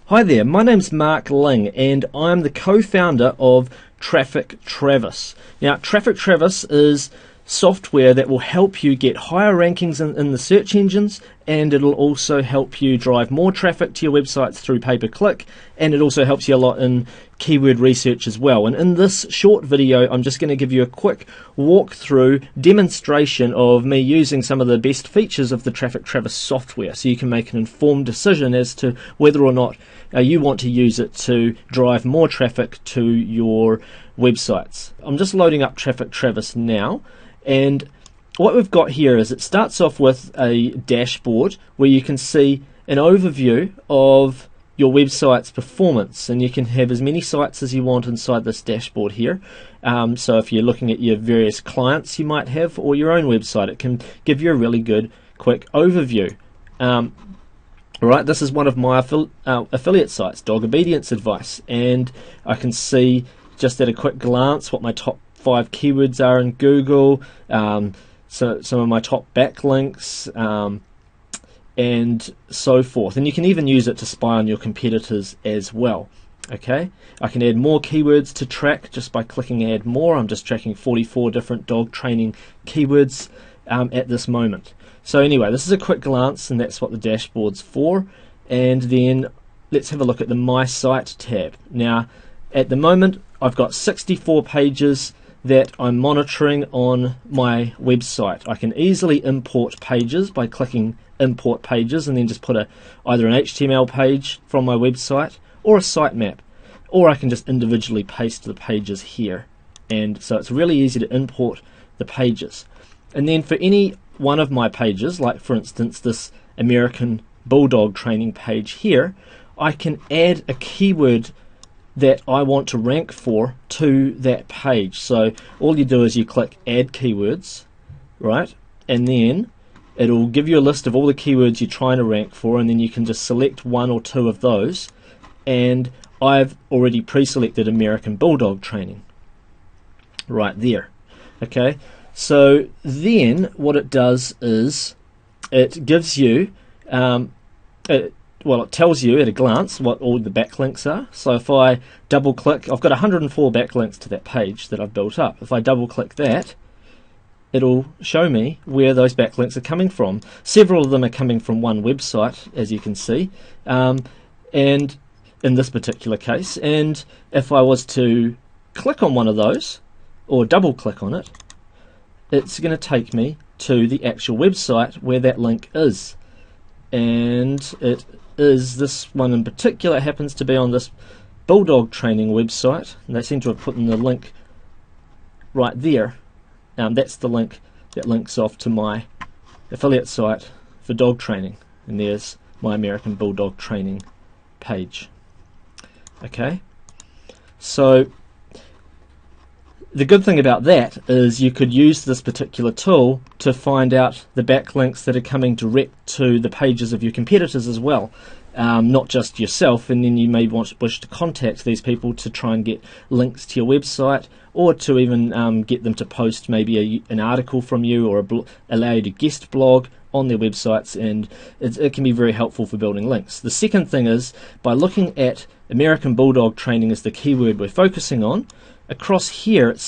Hi there, my name's Mark Ling and I'm the co-founder of Traffic Travis. Now, Traffic Travis is software that will help you get higher rankings in the search engines, and it'll also help you drive more traffic to your websites through pay-per-click, and it also helps you a lot in keyword research as well. And in this short video, I'm just going to give you a quick walkthrough demonstration of me using some of the best features of the Traffic Travis software, so you can make an informed decision as to whether or not you want to use it to drive more traffic to your websites. I'm just loading up Traffic Travis now, and what we've got here is it starts off with a dashboard where you can see an overview of your website's performance, and you can have as many sites as you want inside this dashboard here. So if you're looking at your various clients you might have or your own website, it can give you a really good quick overview. Right, this is one of my affiliate sites, Dog Obedience Advice, and I can see just at a quick glance what my top 5 keywords are in Google, so some of my top backlinks, and so forth. And you can even use it to spy on your competitors as well. Okay, I can add more keywords to track just by clicking add more. I'm just tracking 44 different dog training keywords at this moment. So anyway, this is a quick glance, and that's what the dashboard's for. And then let's have a look at the My Site tab. Now, at the moment, I've got 64 pages that I'm monitoring on my website. I can easily import pages by clicking import pages and then just put either an HTML page from my website or a sitemap, or I can just individually paste the pages here. And so it's really easy to import the pages. And then for any one of my pages, like for instance this American Bulldog training page here, I can add a keyword that I want to rank for to that page. So all you do is you click add keywords, right, and then it'll give you a list of all the keywords you're trying to rank for, and then you can just select one or two of those, and I've already pre-selected American Bulldog training right there. Okay, so then what it does is it gives you it tells you at a glance what all the backlinks are. So if I double click, I've got 104 backlinks to that page that I've built up. If I double click that, it'll show me where those backlinks are coming from. Several of them are coming from one website, as you can see, and in this particular case. And if I was to click on one of those, or double click on it, it's going to take me to the actual website where that link is. And it is this one in particular. It happens to be on this Bulldog training website, and they seem to have put in the link right there. That's the link that links off to my affiliate site for dog training, and there's my American Bulldog training page. Okay, so the good thing about that is you could use this particular tool to find out the backlinks that are coming direct to the pages of your competitors as well, not just yourself, and then you may wish to contact these people to try and get links to your website, or to even get them to post maybe an article from you, or allow you to guest blog on their websites, and it can be very helpful for building links. The second thing is, by looking at American Bulldog training as the keyword we're focusing on, across here it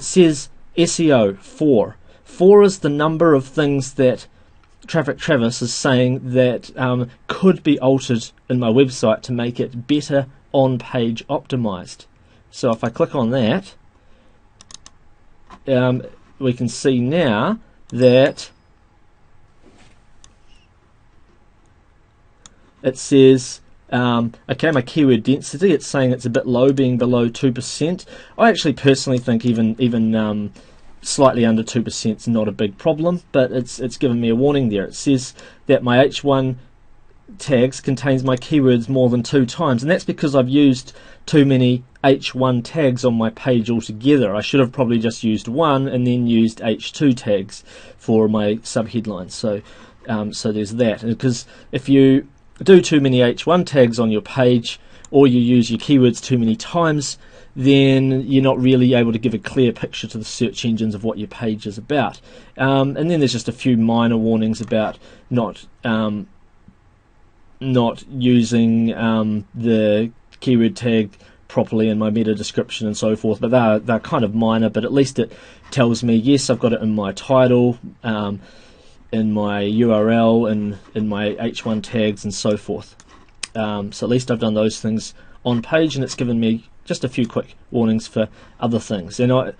says SEO 4. 4 is the number of things that Traffic Travis is saying that could be altered in my website to make it better on-page optimized. So if I click on that, we can see now that it says okay, my keyword density, it's saying it's a bit low, being below 2%. I actually personally think even slightly under 2% is not a big problem, but it's given me a warning there. It says that my H1 tags contains my keywords more than 2 times, and that's because I've used too many H1 tags on my page altogether. I should have probably just used one and then used H2 tags for my subheadlines. So there's that, because if you do too many H1 tags on your page, or you use your keywords too many times, then you're not really able to give a clear picture to the search engines of what your page is about. And then there's just a few minor warnings about not not using the keyword tag properly in my meta description and so forth, but they're kind of minor, but at least it tells me, yes, I've got it in my title, in my URL, and in my H1 tags and so forth. So at least I've done those things on page, and it's given me just a few quick warnings for other things. And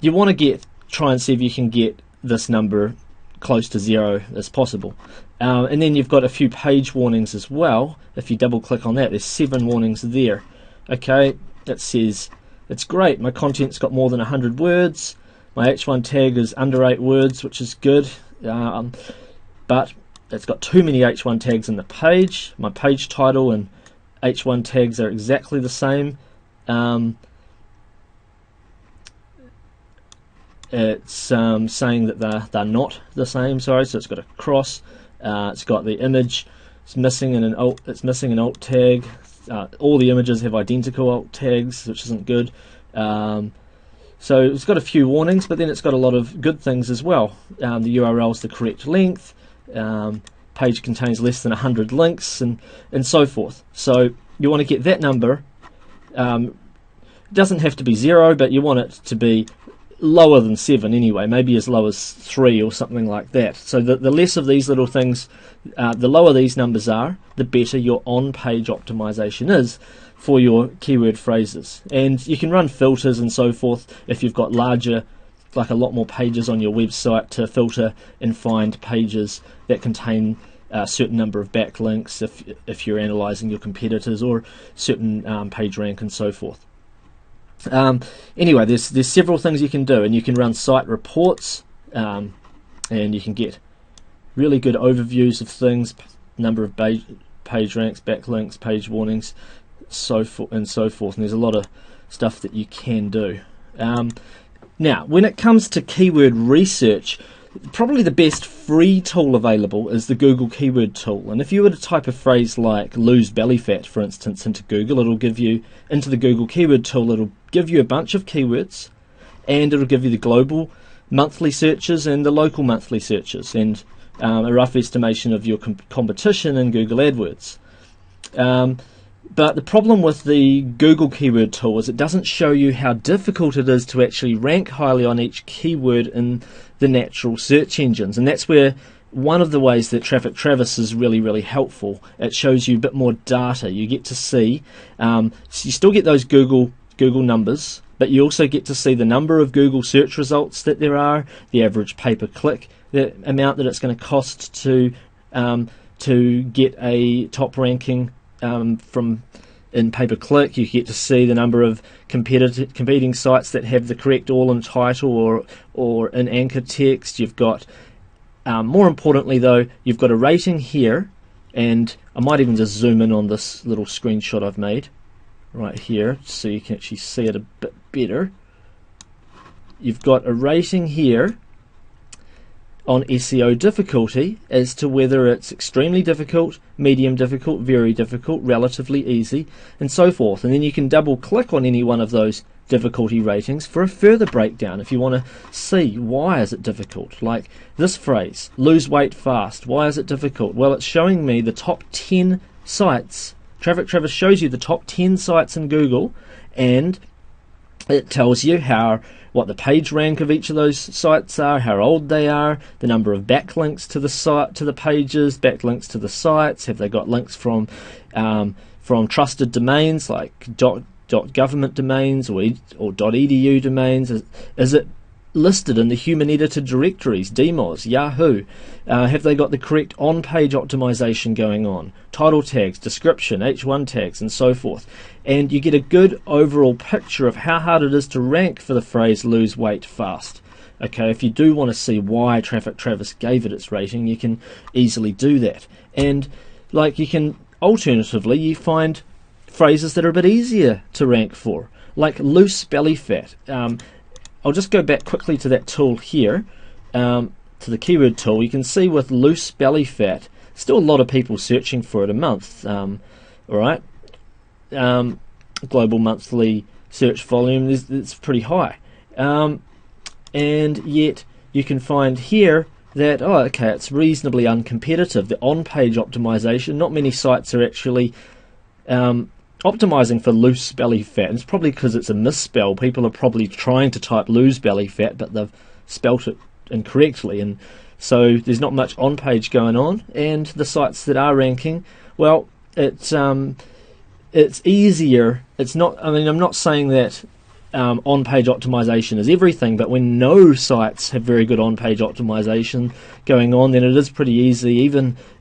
you want to try and see if you can get this number close to 0 as possible. And then you've got a few page warnings as well. If you double click on that, there's 7 warnings there. Okay, it says, it's great, my content's got more than 100 words, my H1 tag is under 8 words, which is good, but it's got too many H1 tags in the page. My page title and H1 tags are exactly the same. It's saying that they're not the same, sorry, so it's got a cross, it's got the image, it's missing an alt tag. All the images have identical alt tags, which isn't good. So it's got a few warnings, but then it's got a lot of good things as well. The URL is the correct length, page contains less than 100 links, and so forth. So you want to get that number. It doesn't have to be 0, but you want it to be lower than 7 anyway, maybe as low as 3 or something like that. So the less of these little things, the lower these numbers are, the better your on-page optimization is for your keyword phrases. And you can run filters and so forth if you've got larger, like a lot more pages on your website, to filter and find pages that contain a certain number of backlinks if you're analyzing your competitors, or certain page rank and so forth. Anyway, there's several things you can do, and you can run site reports, and you can get really good overviews of things, number of page ranks, backlinks, page warnings, so forth and so forth. And there's a lot of stuff that you can do. Now, when it comes to keyword research, probably the best free tool available is the Google Keyword Tool. And if you were to type a phrase like lose belly fat, for instance, into Google, into the Google Keyword Tool, it'll give you a bunch of keywords, and it'll give you the global monthly searches and the local monthly searches, and a rough estimation of your competition in Google AdWords. But the problem with the Google Keyword Tool is it doesn't show you how difficult it is to actually rank highly on each keyword in the natural search engines. And that's where one of the ways that Traffic Travis is really, really helpful. It shows you a bit more data. You get to see, so you still get those Google numbers, but you also get to see the number of Google search results that there are, the average pay-per-click, the amount that it's going to cost to get a top ranking from in pay-per-click. You get to see the number of competing sites that have the correct all-in title or in anchor text. You've got, more importantly though, you've got a rating here, and I might even just zoom in on this little screenshot I've made right here so you can actually see it a bit better. You've got a rating here on SEO difficulty as to whether it's extremely difficult, medium difficult, very difficult, relatively easy, and so forth. And then you can double click on any one of those difficulty ratings for a further breakdown if you want to see why is it difficult. Like this phrase, lose weight fast, why is it difficult? Well, it's showing me the top 10 sites. Traffic Travis shows you the top 10 sites in Google, and it tells you what the page rank of each of those sites are, how old they are, the number of backlinks to the site, to the pages, backlinks to the sites, have they got links from trusted domains like .government domains or .edu domains, is it listed in the human edited directories, DMOZ, Yahoo, have they got the correct on-page optimization going on, title tags, description, H1 tags, and so forth. And you get a good overall picture of how hard it is to rank for the phrase lose weight fast. Okay, if you do want to see why Traffic Travis gave it its rating, you can easily do that. And like you can, alternatively, you find phrases that are a bit easier to rank for, like loose belly fat. I'll just go back quickly to that tool here, to the keyword tool. You can see with loose belly fat, still a lot of people searching for it a month. Alright, global monthly search volume, it's pretty high. And yet you can find here that, oh, okay, it's reasonably uncompetitive. The on-page optimization, not many sites are actually optimizing for loose belly fat. And it's probably because it's a misspell. People are probably trying to type loose belly fat, but they've spelt it incorrectly, and so there's not much on-page going on. And the sites that are ranking, well, it's easier. It's not. I mean, I'm not saying that on-page optimization is everything, but when no sites have very good on-page optimization going on, then it is pretty easy.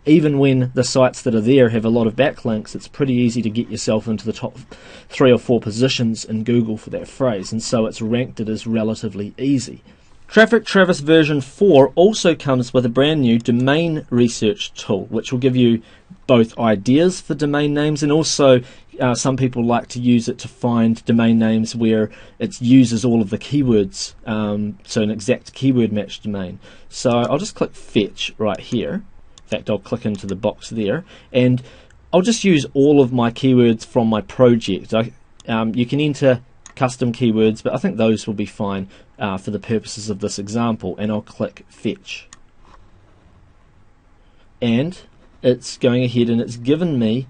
Even when the sites that are there have a lot of backlinks, it's pretty easy to get yourself into the top 3 or 4 positions in Google for that phrase, and so it's ranked it as relatively easy. Traffic Travis version 4 also comes with a brand new domain research tool, which will give you both ideas for domain names, and also some people like to use it to find domain names where it uses all of the keywords, so an exact keyword match domain. So I'll just click fetch right here. In fact, I'll click into the box there, and I'll just use all of my keywords from my project. You can enter custom keywords, but I think those will be fine for the purposes of this example, and I'll click fetch. And it's going ahead and it's given me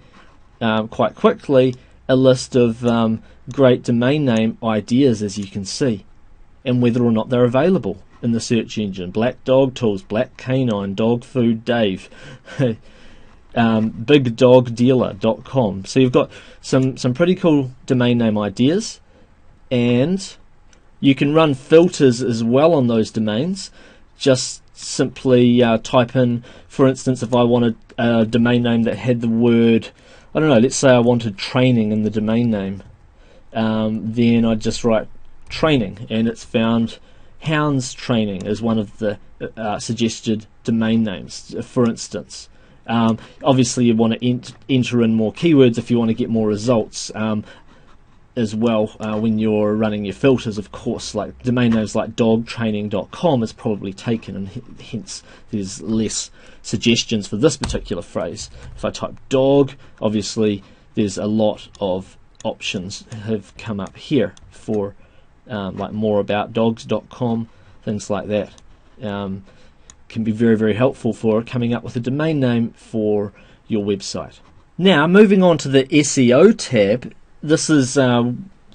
quite quickly a list of great domain name ideas, as you can see, and whether or not they're available in the search engine. Black Dog Tools, Black Canine, Dog Food Dave, BigDogDealer.com. So you've got some pretty cool domain name ideas, and you can run filters as well on those domains. Just simply type in, for instance, if I wanted a domain name that had the word, I don't know, let's say I wanted training in the domain name, then I'd just write training, and it's found Hounds Training as one of the suggested domain names, for instance. Obviously you want to enter in more keywords if you want to get more results as well when you're running your filters. Of course, like domain names like dogtraining.com is probably taken, and hence there's less suggestions for this particular phrase. If I type dog, obviously there's a lot of options have come up here for like moreaboutdogs.com, things like that. Can be very, very helpful for coming up with a domain name for your website. Now, moving on to the SEO tab, this is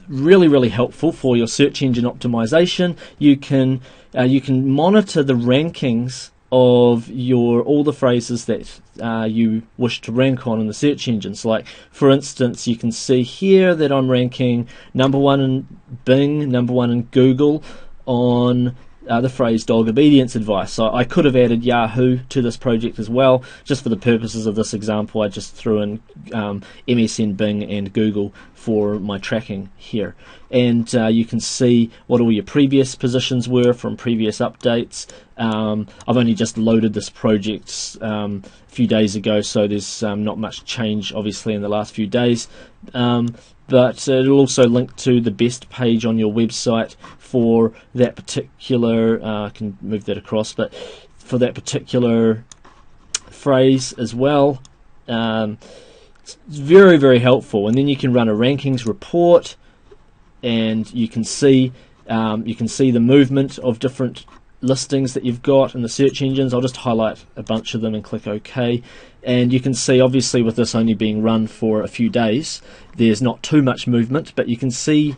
really, really helpful for your search engine optimization. You can monitor the rankings of all the phrases that you wish to rank on in the search engines. Like, for instance, you can see here that I'm ranking #1 in Bing, #1 in Google on the phrase dog obedience advice. So I could have added Yahoo to this project as well. Just for the purposes of this example, I just threw in MSN, Bing and Google for my tracking here. And you can see what all your previous positions were from previous updates. I've only just loaded this project a few days ago, so there's not much change obviously in the last few days. But it'll also link to the best page on your website for that particular, I can move that across, but for that particular phrase as well. It's very, very helpful. And then you can run a rankings report, and you can see the movement of different listings that you've got in the search engines. I'll just highlight a bunch of them and click OK, and you can see, obviously with this only being run for a few days, there's not too much movement, but you can see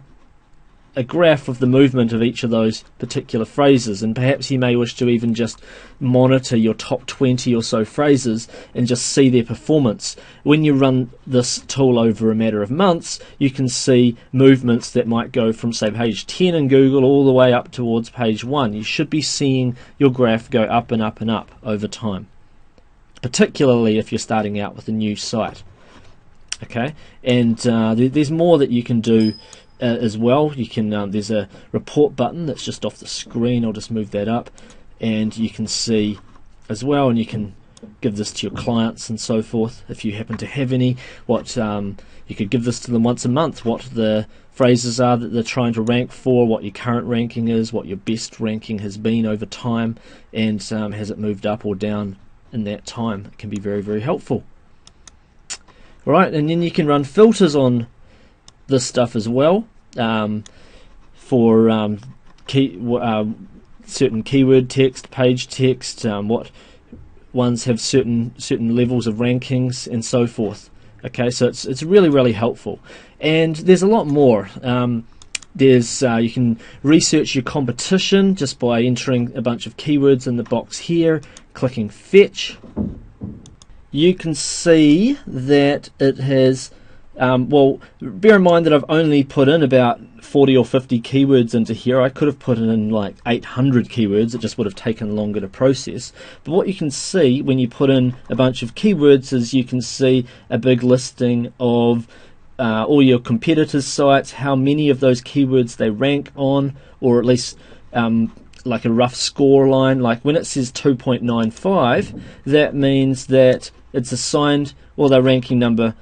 a graph of the movement of each of those particular phrases. And perhaps you may wish to even just monitor your top 20 or so phrases and just see their performance. When you run this tool over a matter of months, you can see movements that might go from, say, page 10 in Google all the way up towards page 1. You should be seeing your graph go up and up and up over time, particularly if you're starting out with a new site. Okay, and there's more that you can do as well. You can there's a report button that's just off the screen. I'll just move that up, and you can see as well, and you can give this to your clients and so forth if you happen to have any. What you could give this to them once a month, what the phrases are that they're trying to rank for, what your current ranking is, what your best ranking has been over time, and has it moved up or down in that time. It can be very, very helpful. Alright, and then you can run filters on this stuff as well, for certain keyword text, page text, what ones have certain levels of rankings, and so forth. Okay, so it's really, really helpful. And there's a lot more. You can research your competition just by entering a bunch of keywords in the box here, clicking fetch. You can see that it has, well, bear in mind that I've only put in about 40 or 50 keywords into here. I could have put in like 800 keywords. It just would have taken longer to process. But what you can see when you put in a bunch of keywords is you can see a big listing of all your competitors' sites, how many of those keywords they rank on, or at least like a rough score line. Like when it says 2.95, that means that it's assigned, or their ranking number,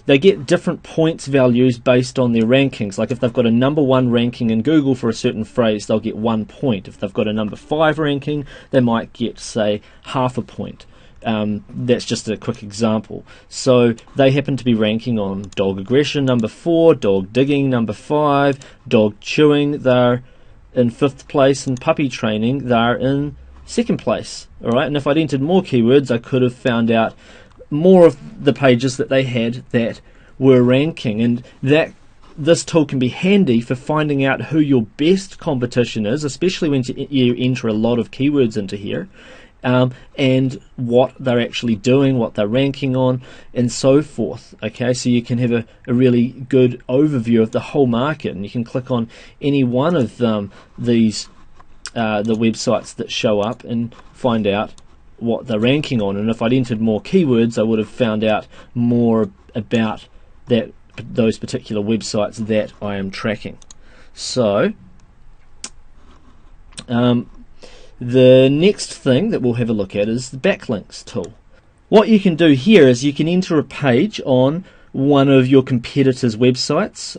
they get different points values based on their rankings. Like if they've got a number 1 ranking in Google for a certain phrase, they'll get 1 point. If they've got a number 5 ranking, they might get, say, half a point. That's just a quick example. So they happen to be ranking on dog aggression number 4, dog digging number 5, dog chewing they're in 5th place, and puppy training they're in 2nd place. Alright, and if I'd entered more keywords, I could have found out more of the pages that they had that were ranking, and that this tool can be handy for finding out who your best competition is, especially when you enter a lot of keywords into here, and what they're actually doing, what they're ranking on, and so forth. Okay, so you can have a really good overview of the whole market, and you can click on any one of these the websites that show up and find out what they're ranking on. And if I'd entered more keywords, I would have found out more about those particular websites that I am tracking. So the next thing that we'll have a look at is the backlinks tool. What you can do here is you can enter a page on one of your competitors' websites,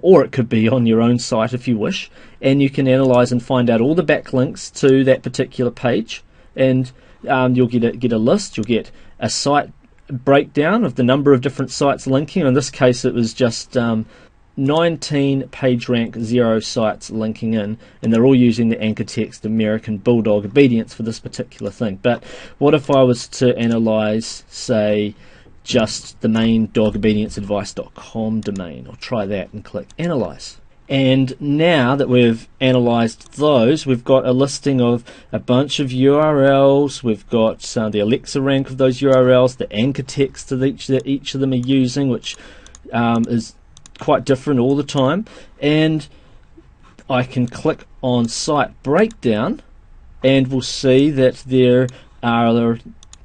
or it could be on your own site if you wish, and you can analyze and find out all the backlinks to that particular page, and you'll get a list. You'll get a site breakdown of the number of different sites linking. In this case, it was just 19 PageRank 0 sites linking in, and they're all using the anchor text American Bulldog Obedience for this particular thing. But what if I was to analyze, say, just the main dogobedienceadvice.com domain? I'll try that and click analyze. And now that we've analyzed those, we've got a listing of a bunch of URLs. We've got the Alexa rank of those URLs, the anchor text that each of them are using, which is quite different all the time. And I can click on site breakdown, and we'll see that there are,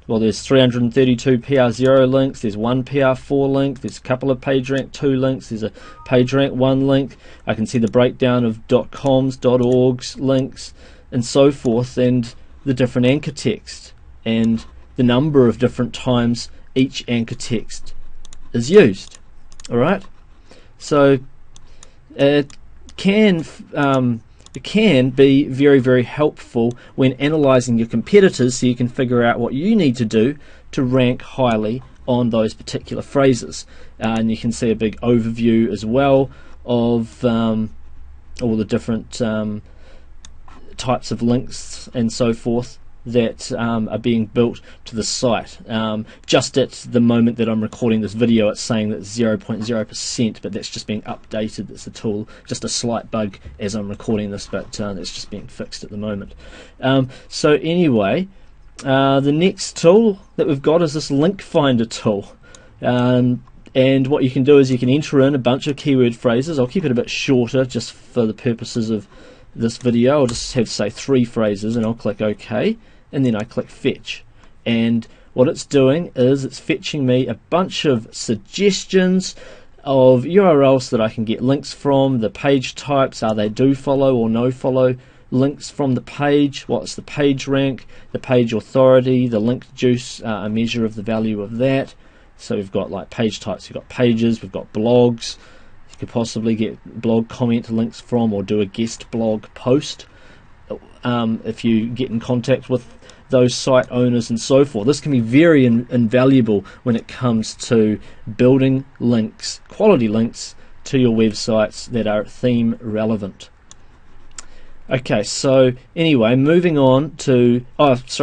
well, there's 332 PR0 links, there's 1 PR4 link, there's a couple of PageRank 2 links, there's a PageRank 1 link. I can see the breakdown of .coms, .orgs links, and so forth, and the different anchor text, and the number of different times each anchor text is used. Alright? So it can be very, very helpful when analyzing your competitors, so you can figure out what you need to do to rank highly on those particular phrases. And you can see a big overview as well of all the different types of links and so forth that are being built to the site. Just at the moment that I'm recording this video, it's saying that 0.0%, but that's just being updated. It's a tool, just a slight bug as I'm recording this, but that's just being fixed at the moment. So anyway, the next tool that we've got is this link finder tool. And what you can do is you can enter in a bunch of keyword phrases. I'll keep it a bit shorter just for the purposes of this video. I'll just have, say, 3 phrases, and I'll click OK, and then I click fetch. And what it's doing is it's fetching me a bunch of suggestions of URLs that I can get links from, the page types, are they do follow or no follow links from the page, what's the page rank, the page authority, the link juice, a measure of the value of that. So we've got like page types, we've got pages, we've got blogs. You could possibly get blog comment links from, or do a guest blog post if you get in contact with those site owners and so forth. This can be very invaluable when it comes to building links, quality links to your websites that are theme relevant. Okay, so anyway, moving on to,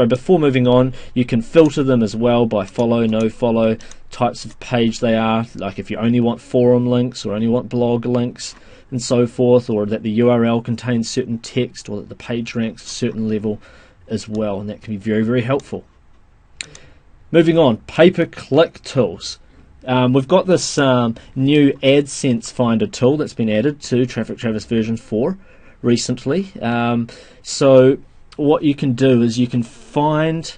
before moving on, you can filter them as well by follow, no follow, types of page they are, like if you only want forum links or only want blog links and so forth, or that the URL contains certain text, or that the page ranks a certain level as well, and that can be very, very helpful. Moving on, pay-per-click tools. We've got this new AdSense Finder tool that's been added to Traffic Travis version 4 recently. So what you can do is you can find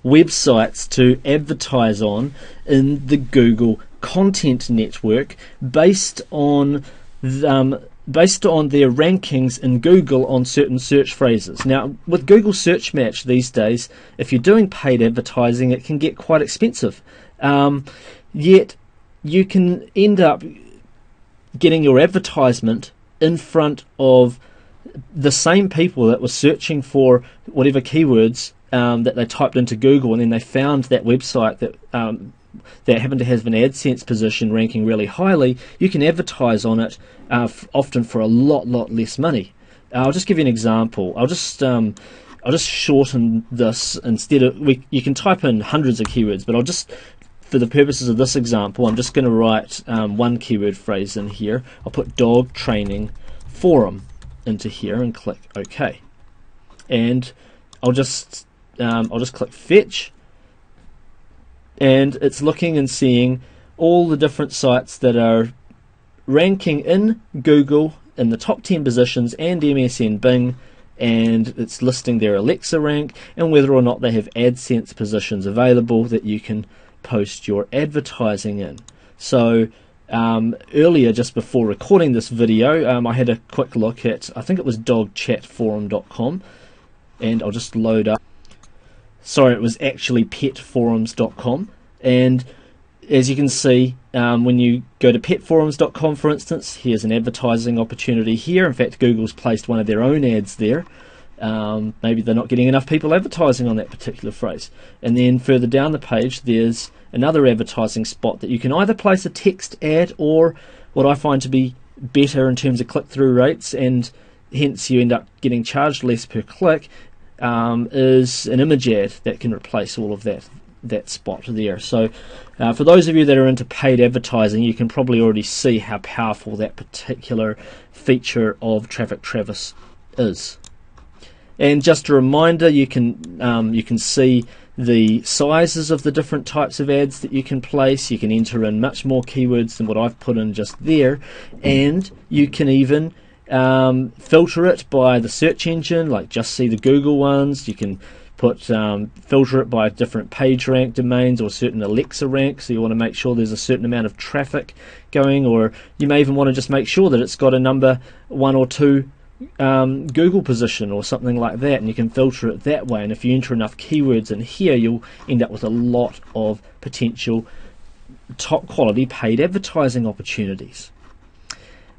websites to advertise on in the Google Content Network based on their rankings in Google on certain search phrases. Now, with Google Search Match these days, if you're doing paid advertising, it can get quite expensive. Yet you can end up getting your advertisement in front of the same people that were searching for whatever keywords that they typed into Google, and then they found that website that happened to have an AdSense position ranking really highly. You can advertise on it often for a lot less money. I'll just give you an example. I'll just shorten this. Instead of you can type in hundreds of keywords, but for the purposes of this example, I'm just going to write one keyword phrase in here. I'll put dog training forum into here and click OK. And I'll just click fetch, and it's looking and seeing all the different sites that are ranking in Google in the top 10 positions and MSN Bing, and it's listing their Alexa rank and whether or not they have AdSense positions available that you can post your advertising in. So earlier, just before recording this video, I had a quick look at, I think it was dogchatforum.com, and I'll just load up. Sorry, it was actually petforums.com, and as you can see, when you go to petforums.com, for instance, here's an advertising opportunity here. In fact, Google's placed one of their own ads there. Maybe they're not getting enough people advertising on that particular phrase. And then further down the page, there's another advertising spot that you can either place a text ad, or what I find to be better in terms of click-through rates, and hence you end up getting charged less per click, is an image ad that can replace all of that spot there. So for those of you that are into paid advertising, you can probably already see how powerful that particular feature of Traffic Travis is. And just a reminder, you can see the sizes of the different types of ads that you can place. You can enter in much more keywords than what I've put in just there, and you can even filter it by the search engine, like just see the Google ones. You can filter it by different page rank domains or certain Alexa ranks, so you want to make sure there's a certain amount of traffic going, or you may even want to just make sure that it's got a number 1 or 2 Google position or something like that, and you can filter it that way. And if you enter enough keywords in here, you'll end up with a lot of potential top quality paid advertising opportunities.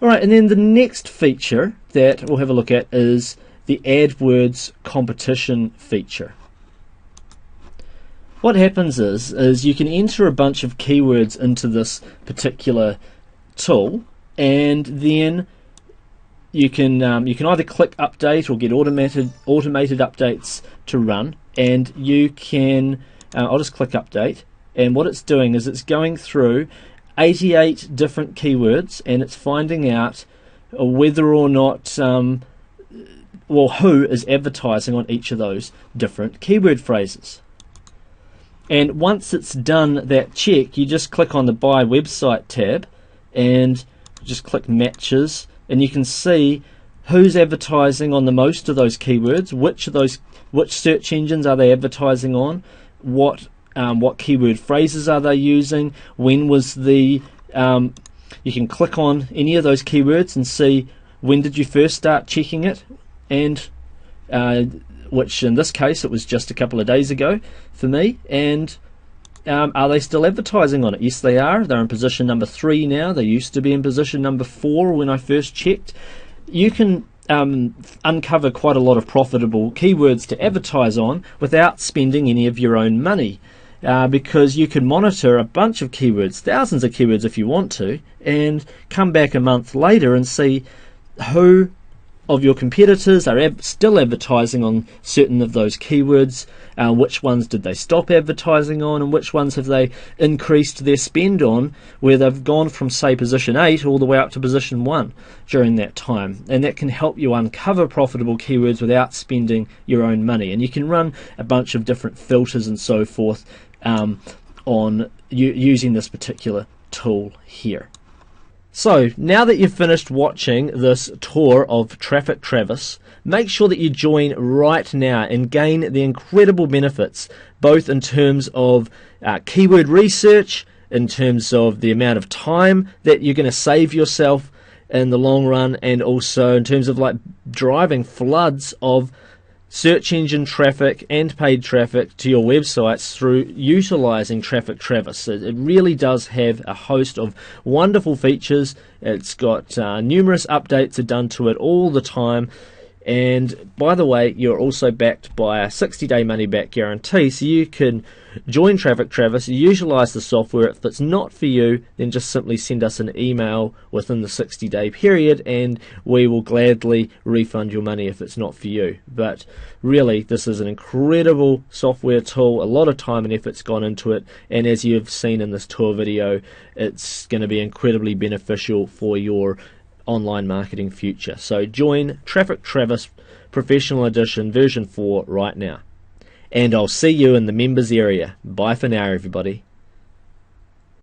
Alright, and then the next feature that we'll have a look at is the AdWords competition feature. What happens is you can enter a bunch of keywords into this particular tool, and then you can either click update or get automated updates to run, and you can I'll just click update, and what it's doing is it's going through 88 different keywords, and it's finding out whether or not who is advertising on each of those different keyword phrases. And once it's done that check, you just click on the Buy Website tab and just click Matches, and you can see who's advertising on the most of those keywords, which search engines are they advertising on, what keyword phrases are they using, when was the you can click on any of those keywords and see when did you first start checking it, and which in this case it was just a couple of days ago for me, and are they still advertising on it? Yes, they are. They're in position number 3 now. They used to be in position number 4 when I first checked. You can uncover quite a lot of profitable keywords to advertise on without spending any of your own money, because you can monitor a bunch of keywords, thousands of keywords if you want to, and come back a month later and see who of your competitors are still advertising on certain of those keywords. Which ones did they stop advertising on, and which ones have they increased their spend on, where they've gone from, say, position 8 all the way up to position 1 during that time. And that can help you uncover profitable keywords without spending your own money. And you can run a bunch of different filters and so forth on using this particular tool here. So now that you've finished watching this tour of Traffic Travis, make sure that you join right now and gain the incredible benefits, both in terms of keyword research, in terms of the amount of time that you're going to save yourself in the long run, and also in terms of like driving floods of search engine traffic and paid traffic to your websites through utilizing Traffic Travis. It really does have a host of wonderful features. It's got numerous updates are done to it all the time. And by the way, you're also backed by a 60-day money-back guarantee, so you can join Traffic Travis, utilize the software. If it's not for you, then just simply send us an email within the 60-day period, and we will gladly refund your money if it's not for you. But really, this is an incredible software tool. A lot of time and effort's gone into it, and as you've seen in this tour video, it's going to be incredibly beneficial for your online marketing future. So join Traffic Travis Professional Edition version 4 right now. And I'll see you in the members area. Bye for now, everybody.